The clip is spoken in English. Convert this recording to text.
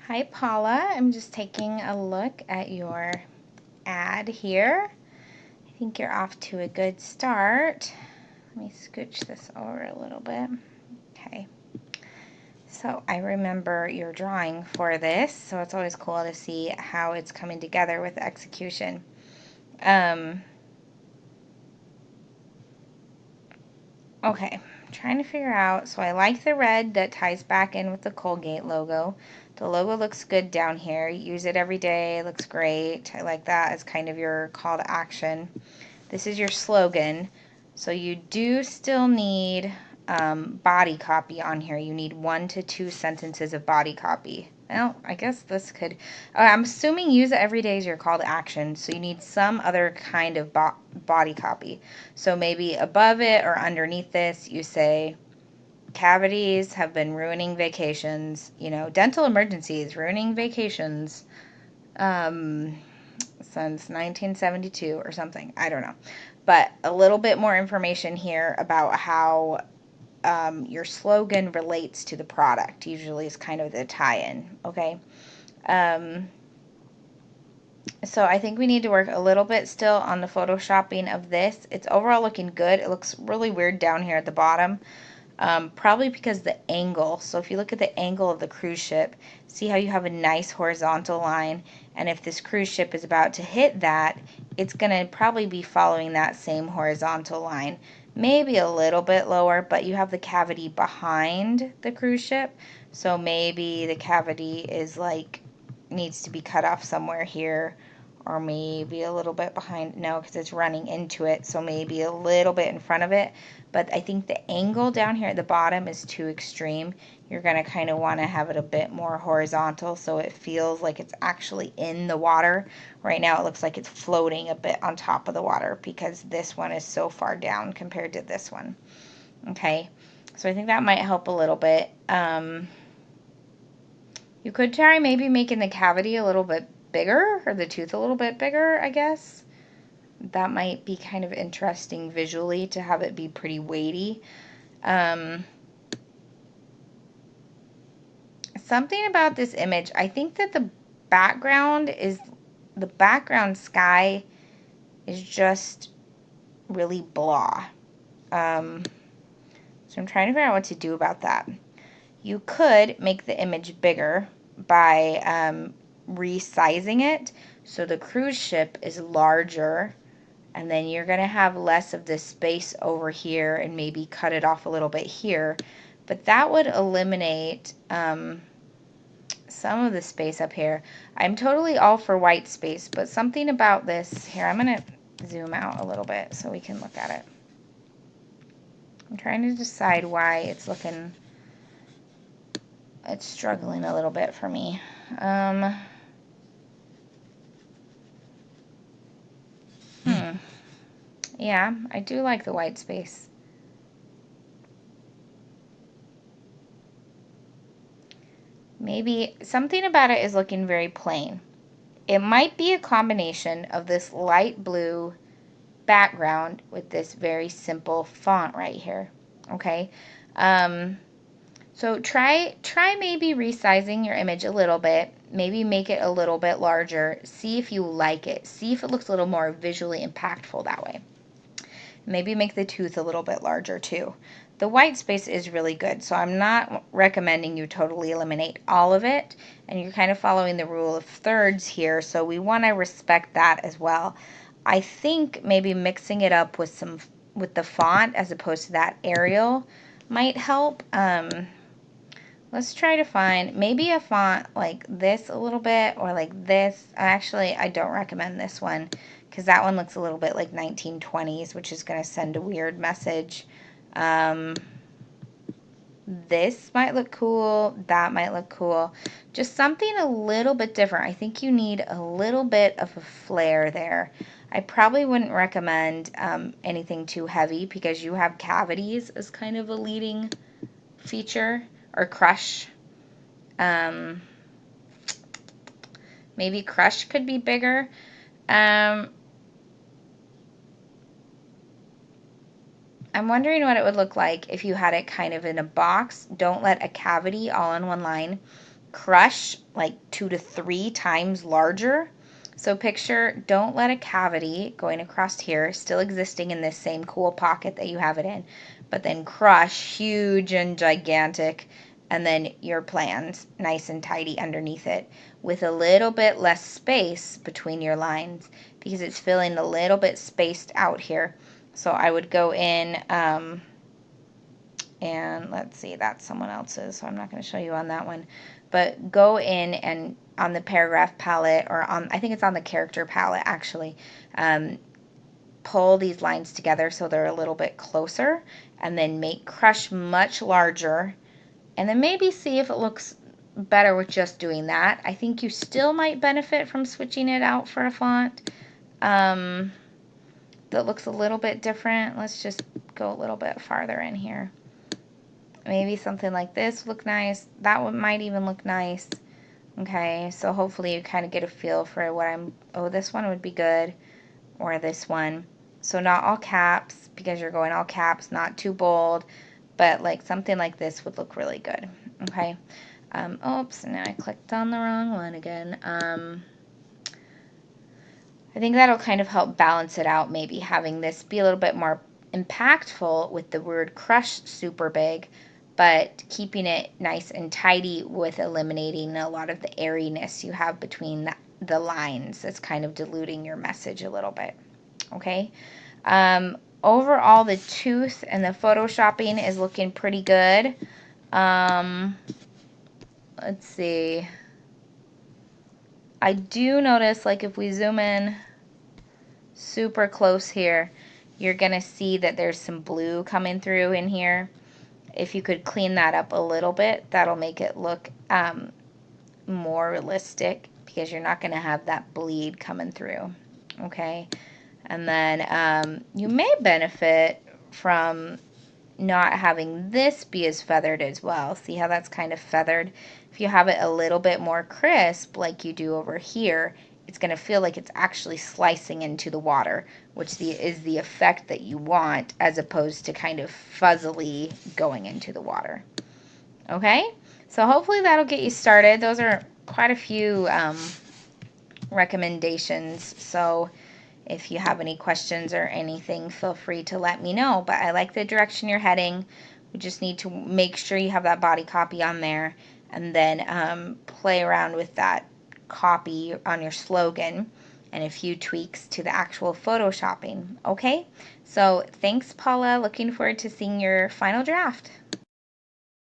Hi Paula, I'm just taking a look at your ad here. I think you're off to a good start. Let me scooch this over a little bit. Okay. So I remember your drawing for this, so it's always cool to see how it's coming together with execution. Okay, I'm trying to figure out, so I like the red that ties back in with the Colgate logo. The logo looks good down here. You use it every day, it looks great. I like that as kind of your call to action. This is your slogan. So you do still need body copy on here. You need 1 to 2 sentences of body copy. Well, I guess this could, I'm assuming use it every day is your call to action. So you need some other kind of body copy. So maybe above it or underneath this, you say, cavities have been ruining vacations, dental emergencies, ruining vacations. Since 1972 or something. I don't know. But a little bit more information here about how your slogan relates to the product. Usually is kind of the tie-in, okay? So I think we need to work a little bit still on the photoshopping of this. It's overall looking good. It looks really weird down here at the bottom. Probably because the angle. So if you look at the angle of the cruise ship, see how you have a nice horizontal line, and if this cruise ship is about to hit that, it's going to probably be following that same horizontal line. Maybe a little bit lower, but you have the cavity behind the cruise ship, so maybe the cavity is like needs to be cut off somewhere here, or maybe a little bit behind. No, because it's running into it, so maybe a little bit in front of it. But I think the angle down here at the bottom is too extreme. You're going to kind of want to have it a bit more horizontal so it feels like it's actually in the water. Right now it looks like it's floating a bit on top of the water because this one is so far down compared to this one. Okay, so I think that might help a little bit. You could try maybe making the cavity a little bit bigger, or the tooth a little bit bigger, I guess. That might be kind of interesting visually to have it be pretty weighty. Something about this image, I think that the background sky is just really blah. So I'm trying to figure out what to do about that. You could make the image bigger by resizing it so the cruise ship is larger, and then you're going to have less of this space over here and maybe cut it off a little bit here. But that would eliminate some of the space up here. I'm totally all for white space, but something about this, here, I'm going to zoom out a little bit so we can look at it. I'm trying to decide why it's struggling a little bit for me. Yeah, I do like the white space. Maybe something about it is looking very plain. It might be a combination of this light blue background with this very simple font right here. Okay. So try maybe resizing your image a little bit. Maybe make it a little bit larger. See if you like it. See if it looks a little more visually impactful that way. Maybe make the tooth a little bit larger too. The white space is really good, so I'm not recommending you totally eliminate all of it, and you're kind of following the rule of thirds here, so we want to respect that as well. I think maybe mixing it up with the font as opposed to that Arial might help. Let's try to find maybe a font like this a little bit, or like this. Actually, I don't recommend this one because that one looks a little bit like 1920s, which is going to send a weird message. This might look cool. That might look cool. Just something a little bit different. I think you need a little bit of a flair there. I probably wouldn't recommend anything too heavy because you have cavities as kind of a leading feature or crush. Maybe crush could be bigger. I'm wondering what it would look like if you had it kind of in a box. Don't let a cavity all in one line. crush like 2 to 3 times larger. So picture, don't let a cavity going across here, still existing in this same cool pocket that you have it in, but then crush huge and gigantic, and then your plans nice and tidy underneath it with a little bit less space between your lines because it's feeling a little bit spaced out here. So I would go in, and let's see, that's someone else's, so I'm not going to show you on that one. But go in and on the paragraph palette, or on, I think it's on the character palette actually, pull these lines together so they're a little bit closer, and then make crush much larger, and then maybe see if it looks better with just doing that. I think you still might benefit from switching it out for a font that looks a little bit different. Let's just go a little bit farther in here. Maybe something like this look nice. That one might even look nice. Okay, so hopefully you kind of get a feel for what oh, this one would be good, or this one. So not all caps, because you're going all caps, not too bold, but like something like this would look really good. Okay. Oops, now I clicked on the wrong one again. I think that'll kind of help balance it out, maybe having this be a little bit more impactful with the word crush super big, but keeping it nice and tidy with eliminating a lot of the airiness you have between the lines. It's kind of diluting your message a little bit. Okay. Overall, the tooth and the photoshopping is looking pretty good. Let's see. I do notice, like, if we zoom in super close here, you're going to see that there's some blue coming through in here. If you could clean that up a little bit, that'll make it look more realistic, because you're not going to have that bleed coming through. Okay. And then you may benefit from not having this be as feathered as well. See how that's kind of feathered? If you have it a little bit more crisp like you do over here, it's going to feel like it's actually slicing into the water, which is the effect that you want, as opposed to kind of fuzzily going into the water. Okay, so hopefully that'll get you started. Those are quite a few recommendations. So if you have any questions or anything, feel free to let me know. But I like the direction you're heading. We just need to make sure you have that body copy on there, and then play around with that copy on your slogan and a few tweaks to the actual photoshopping. Okay? So thanks, Paula. Looking forward to seeing your final draft.